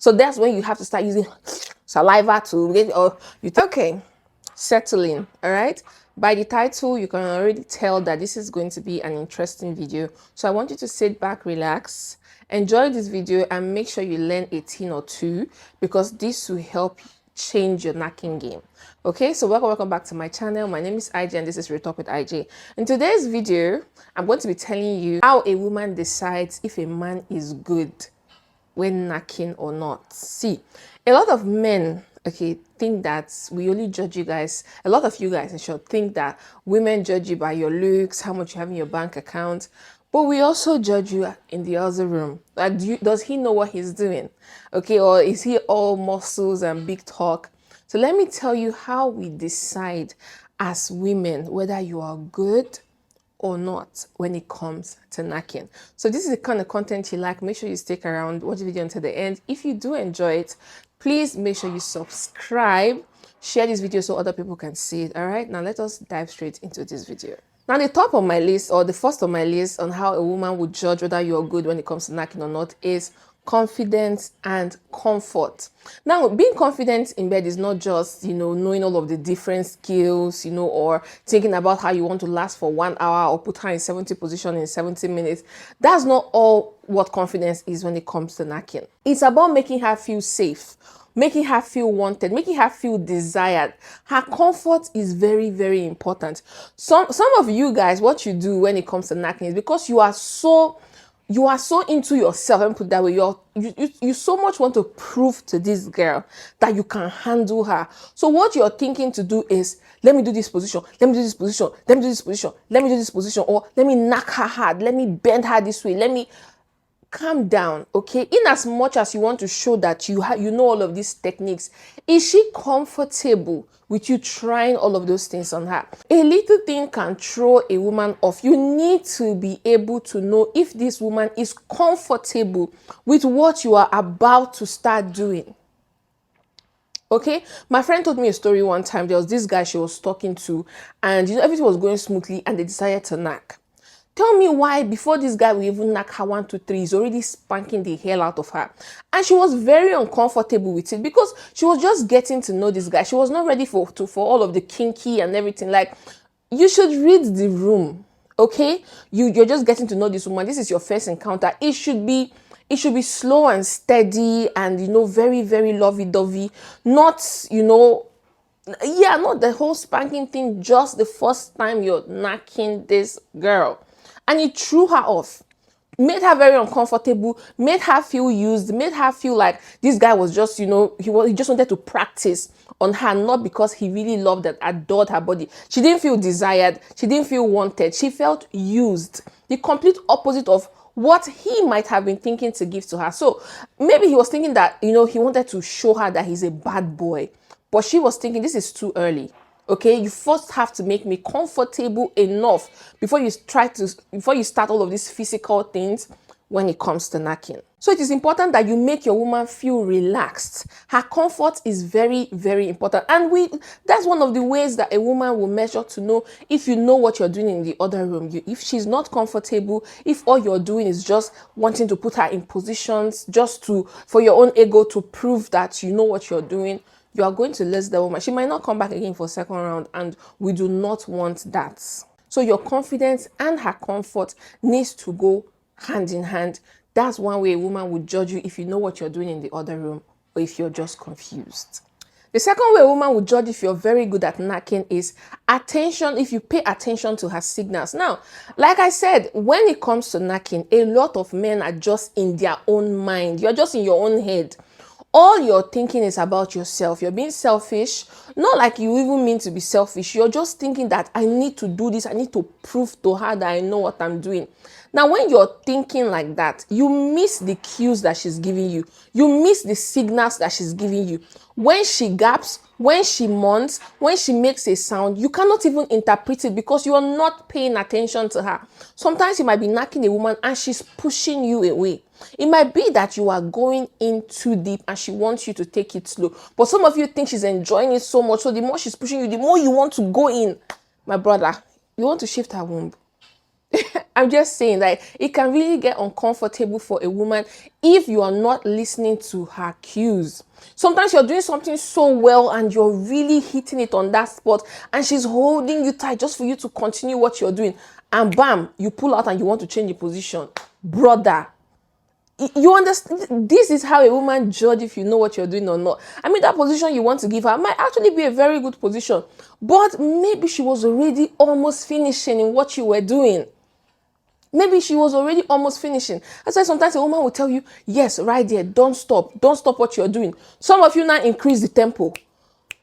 So that's when you have to start using saliva to get, or you okay, settle in. All right, by the title you can already tell that this is going to be an interesting video, so I want you to sit back, relax, enjoy this video, and make sure you learn a thing or two, because this will help change your knacking game. Okay, so welcome back to my channel. My name is IJ and this is Real Talk with IJ. In today's video, I'm going to be telling you how a woman decides if a man is good when knacking or not. See, a lot of men, okay, think that we only judge you guys. A lot of you guys, in short, think that women judge you by your looks, how much you have in your bank account. But we also judge you in the other room. Like, does he know what he's doing? Okay, or is he all muscles and big talk? So let me tell you how we decide as women whether you are good or not when it comes to knacking. So this is the kind of content you like. Make sure you stick around, watch the video until the end. If you do enjoy it, please make sure you subscribe, share this video so other people can see it. All right, now let us dive straight into this video. Now the top of my list, or the first on my list on how a woman would judge whether you're good when it comes to knacking or not, is confidence and comfort. Now, being confident in bed is not just, knowing all of the different skills, or thinking about how you want to last for 1 hour or put her in 70 position in 70 minutes. That's not all what confidence is when it comes to knacking. It's about making her feel safe, making her feel wanted, making her feel desired. Her comfort is very, very important. Some of you guys, what you do when it comes to knacking is because you are so into yourself, and put that way, you so much want to prove to this girl that you can handle her. So what you're thinking to do is, let me do this position, let me do this position, let me do this position, let me do this position, or let me knock her hard, let me bend her this way, let me calm down. Okay, in as much as you want to show that you know all of these techniques, is she comfortable with you trying all of those things on her? A little thing can throw a woman off. You need to be able to know if this woman is comfortable with what you are about to start doing. Okay, my friend told me a story one time. There was this guy she was talking to, and everything was going smoothly, and they decided to knock. Tell me why before this guy will even knock her 1, 2, 3, he's already spanking the hell out of her. And she was very uncomfortable with it because she was just getting to know this guy. She was not ready for all of the kinky and everything. Like, you should read the room, okay? You're just getting to know this woman. This is your first encounter. It should be slow and steady and, very, very lovey-dovey. Not, not the whole spanking thing just the first time you're knocking this girl. And it threw her off, made her very uncomfortable, made her feel used, made her feel like this guy was just, he just wanted to practice on her, not because he really loved and adored her body. She didn't feel desired. She didn't feel wanted. She felt used. The complete opposite of what he might have been thinking to give to her. So maybe he was thinking that, he wanted to show her that he's a bad boy. But she was thinking, this is too early. Okay, you first have to make me comfortable enough before you start all of these physical things when it comes to knacking. So it is important that you make your woman feel relaxed. Her comfort is very, very important. And that's one of the ways that a woman will measure to know if you know what you're doing in the other room. If she's not comfortable, if all you're doing is just wanting to put her in positions just for your own ego to prove that you know what you're doing, you are going to lose the woman. She might not come back again for second round, and we do not want that. So your confidence and her comfort needs to go hand in hand. That's one way a woman would judge you, if you know what you're doing in the other room or if you're just confused. The second way a woman would judge if you're very good at knacking is attention, if you pay attention to her signals. Now, like I said, when it comes to knacking, a lot of men are just in their own mind. You're just in your own head. All you're thinking is about yourself. You're being selfish. Not like you even mean to be selfish. You're just thinking that I need to do this. I need to prove to her that I know what I'm doing. Now, when you're thinking like that, you miss the cues that she's giving you. You miss the signals that she's giving you. When she gaps, when she moans, when she makes a sound, you cannot even interpret it because you are not paying attention to her. Sometimes you might be knocking a woman and she's pushing you away. It might be that you are going in too deep and she wants you to take it slow. But some of you think she's enjoying it so much. So the more she's pushing you, the more you want to go in. My brother, you want to shift her womb. I'm just saying that it can really get uncomfortable for a woman if you are not listening to her cues. Sometimes you're doing something so well and you're really hitting it on that spot, and she's holding you tight just for you to continue what you're doing. And bam, you pull out and you want to change the position. Brother, you understand, this is how a woman judge if you know what you're doing or not. I mean, that position you want to give her might actually be a very good position, but maybe she was already almost finishing in what you were doing. Maybe she was already almost finishing. That's why sometimes a woman will tell you, yes, right there, don't stop what you're doing. Some of you now increase the tempo.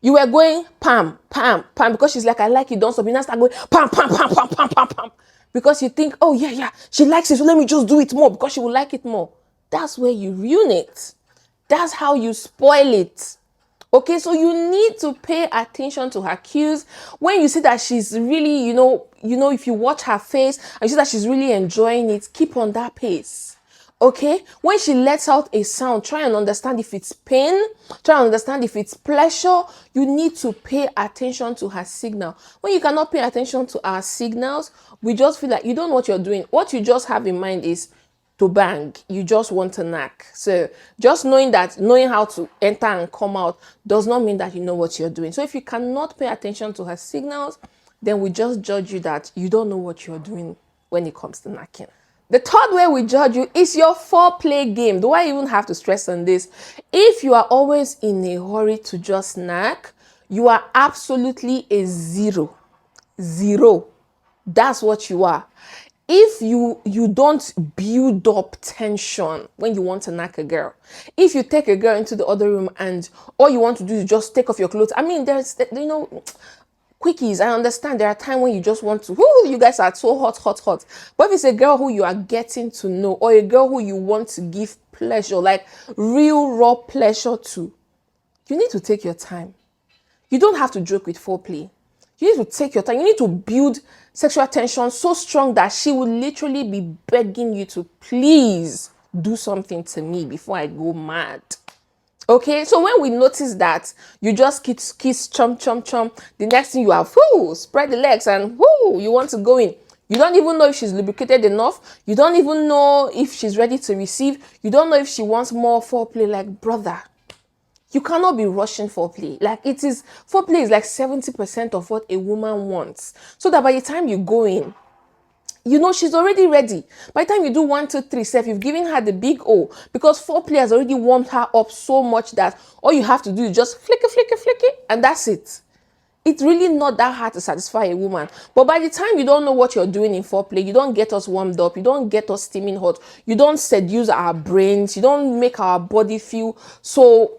You were going pam, pam, pam, because she's like, I like it, don't stop. You now start going pam, pam, pam, pam, pam, pam, pam. Because you think, oh yeah, she likes it, so let me just do it more because she will like it more. That's where you ruin it. That's how you spoil it. Okay, so you need to pay attention to her cues. When you see that she's really, if you watch her face and you see that she's really enjoying it, keep on that pace. Okay, when she lets out a sound, try and understand if it's pain, try and understand if it's pleasure. You need to pay attention to her signal. When you cannot pay attention to our signals, we just feel like you don't know what you're doing. What you just have in mind is to bang, you just want to knack. So just knowing how to enter and come out does not mean that you know what you're doing. So if you cannot pay attention to her signals, then we just judge you that you don't know what you're doing when it comes to knacking. The third way we judge you is your foreplay game. Do I even have to stress on this? If you are always in a hurry to just knack, you are absolutely a zero. Zero. That's what you are. If you don't build up tension when you want to knack a girl, if you take a girl into the other room and all you want to do is just take off your clothes, I mean, there's, quickies. I understand there are times when you just want to, you guys are so hot. But if it's a girl who you are getting to know, or a girl who you want to give pleasure, like real raw pleasure to, you need to take your time. You don't have to joke with foreplay. You need to take your time. You need to build sexual tension so strong that she will literally be begging you to please do something to me before I go mad. Okay, so when we notice that you just kiss, chomp, the next thing you have, spread the legs and you want to go in. You don't even know if she's lubricated enough. You don't even know if she's ready to receive. You don't know if she wants more foreplay. Like, brother, you cannot be rushing foreplay. Foreplay is like 70% of what a woman wants. So that by the time you go in, she's already ready. By the time you do 1, 2, 3 steps, you've given her the big O, because foreplay has already warmed her up so much that all you have to do is just flick it, and that's it. It's really not that hard to satisfy a woman. But by the time you don't know what you're doing in foreplay, you don't get us warmed up, you don't get us steaming hot, you don't seduce our brains, you don't make our body feel so,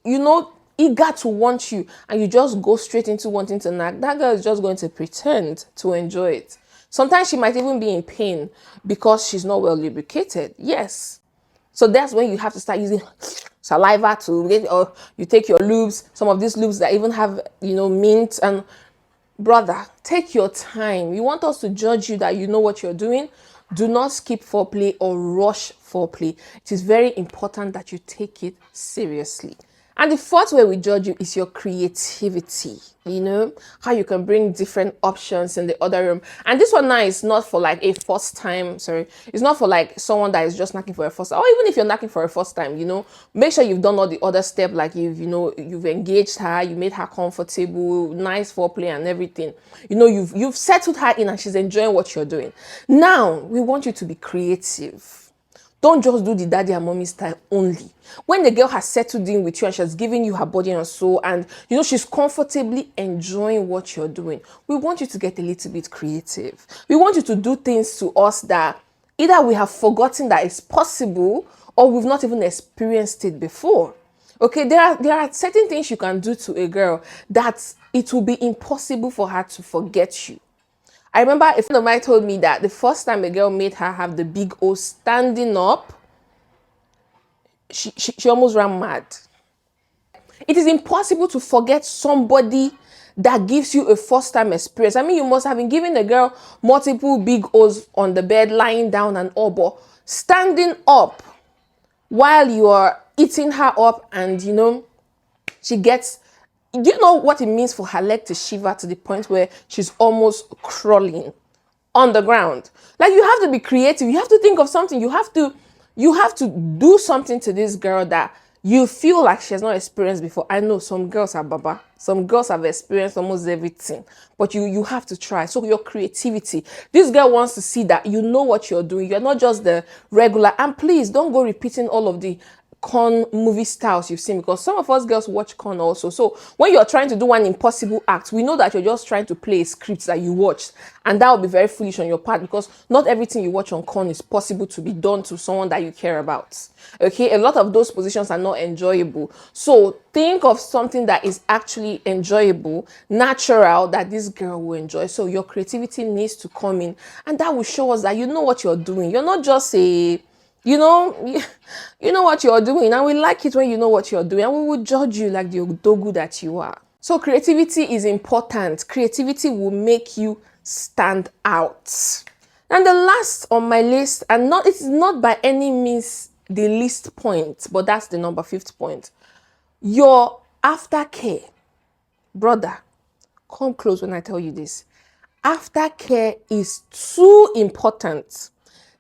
eager to want you, and you just go straight into wanting to knack, that girl is just going to pretend to enjoy it. Sometimes she might even be in pain because she's not well lubricated. Yes. So that's when you have to start using saliva to get, or you take your lubes, some of these lubes that even have, mint. And brother, take your time. You want us to judge you that you know what you're doing? Do not skip foreplay or rush foreplay. It is very important that you take it seriously. And the fourth way we judge you is your creativity, how you can bring different options in the other room. And this one now is not for like a first time, it's not for like someone that is just knocking for a first time, or even if you're knocking for a first time, make sure you've done all the other steps, like you've engaged her, you made her comfortable, nice foreplay and everything. You've settled her in and she's enjoying what you're doing. Now, we want you to be creative. Don't just do the daddy and mommy style only. When the girl has settled in with you and she's giving you her body and soul, and she's comfortably enjoying what you're doing, we want you to get a little bit creative. We want you to do things to us that either we have forgotten that it's possible, or we've not even experienced it before. Okay, there are certain things you can do to a girl that it will be impossible for her to forget you. I remember a friend of mine told me that the first time a girl made her have the big O standing up, she almost ran mad. It is impossible to forget somebody that gives you a first-time experience. I mean, you must have been giving the girl multiple big O's on the bed, lying down and all, but standing up while you are eating her up, and she gets, do you know what it means for her leg to shiver to the point where she's almost crawling? on the ground. Like, you have to be creative. You have to think of something. You have to do something to this girl that you feel like she has not experienced before. I know some girls are baba. Some girls have experienced almost everything, but you have to try. So your creativity. This girl wants to see that you know what you're doing. You're not just the regular. And please don't go repeating all of the con movie styles you've seen, because some of us girls watch con also. So when you're trying to do one impossible act, we know that you're just trying to play a script that you watched, and that will be very foolish on your part, because not everything you watch on con is possible to be done to someone that you care about. Okay, a lot of those positions are not enjoyable. So think of something that is actually enjoyable, natural, that this girl will enjoy. So your creativity needs to come in, and that will show us that you know what you're doing. You're not just a, you know, you know what you're doing, and we like it when you know what you're doing, and we will judge you like the odogu that you are. So creativity is important. Creativity will make you stand out. And the last on my list, and it's not by any means the least point, but that's the number 5th point. Your aftercare. Brother, come close when I tell you this. Aftercare is too important.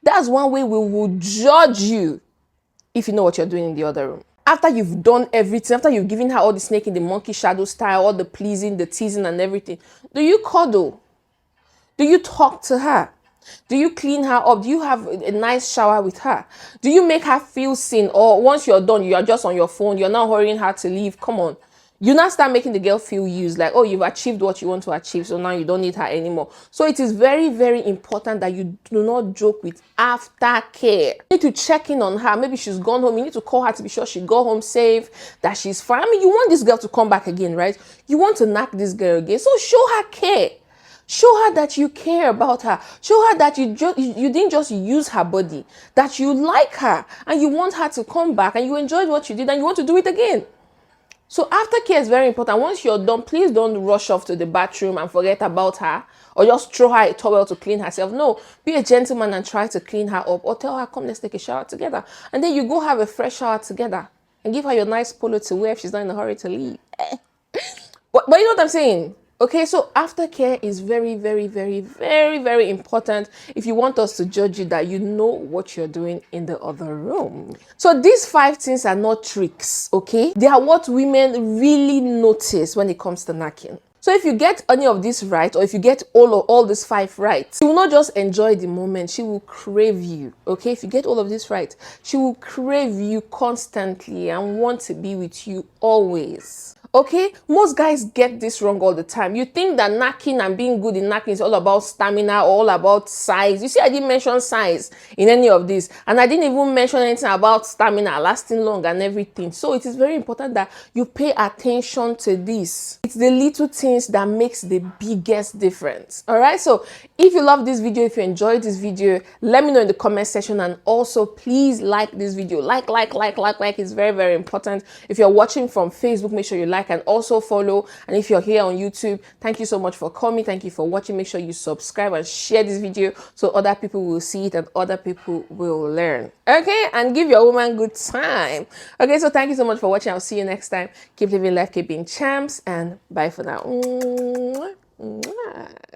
That's one way we will judge you if you know what you're doing in the other room. After you've done everything, after you've given her all the snake in the monkey shadow style, all the pleasing, the teasing and everything, do you cuddle? Do you talk to her? Do you clean her up? Do you have a nice shower with her? Do you make her feel seen? Or once you're done, you are just on your phone, you're not hurrying her to leave? Come on. You now start making the girl feel used, like, oh, you've achieved what you want to achieve, so now you don't need her anymore. So it is very, very important that you do not joke with aftercare. You need to check in on her. Maybe she's gone home. You need to call her to be sure she got home safe, that she's fine. I mean, you want this girl to come back again, right? You want to knock this girl again. So show her care. Show her that you care about her. Show her that you didn't just use her body, that you like her and you want her to come back, and you enjoyed what you did and you want to do it again. So aftercare is very important. Once you're done, please don't rush off to the bathroom and forget about her, or just throw her a towel to clean herself. No, be a gentleman and try to clean her up, or tell her, come, let's take a shower together. And then you go have a fresh shower together and give her your nice polo to wear if she's not in a hurry to leave. But you know what I'm saying? Okay, so aftercare is very, very, very, very, very important if you want us to judge you that you know what you're doing in the other room. So these 5 things are not tricks, okay? They are what women really notice when it comes to knacking. So if you get any of this right, or if you get all these 5 right, she will not just enjoy the moment, she will crave you, okay? If you get all of this right, she will crave you constantly and want to be with you always. Okay, most guys get this wrong all the time. You think that knacking and being good in knacking is all about stamina, all about size. You see, I didn't mention size in any of this, and I didn't even mention anything about stamina, lasting long and everything. So it is very important that you pay attention to this. It's the little things that makes the biggest difference. All right, so if you love this video, if you enjoyed this video, let me know in the comment section, and also please like this video. Like. It's very, very important. If you're watching from Facebook, make sure you like and also follow. And if you're here on YouTube, thank you so much for coming. Thank you for watching. Make sure you subscribe and share this video so other people will see it and other people will learn. Okay, and give your woman good time. Okay, so thank you so much for watching. I'll see you next time. Keep living life, keep being champs, and bye for now. Mwah.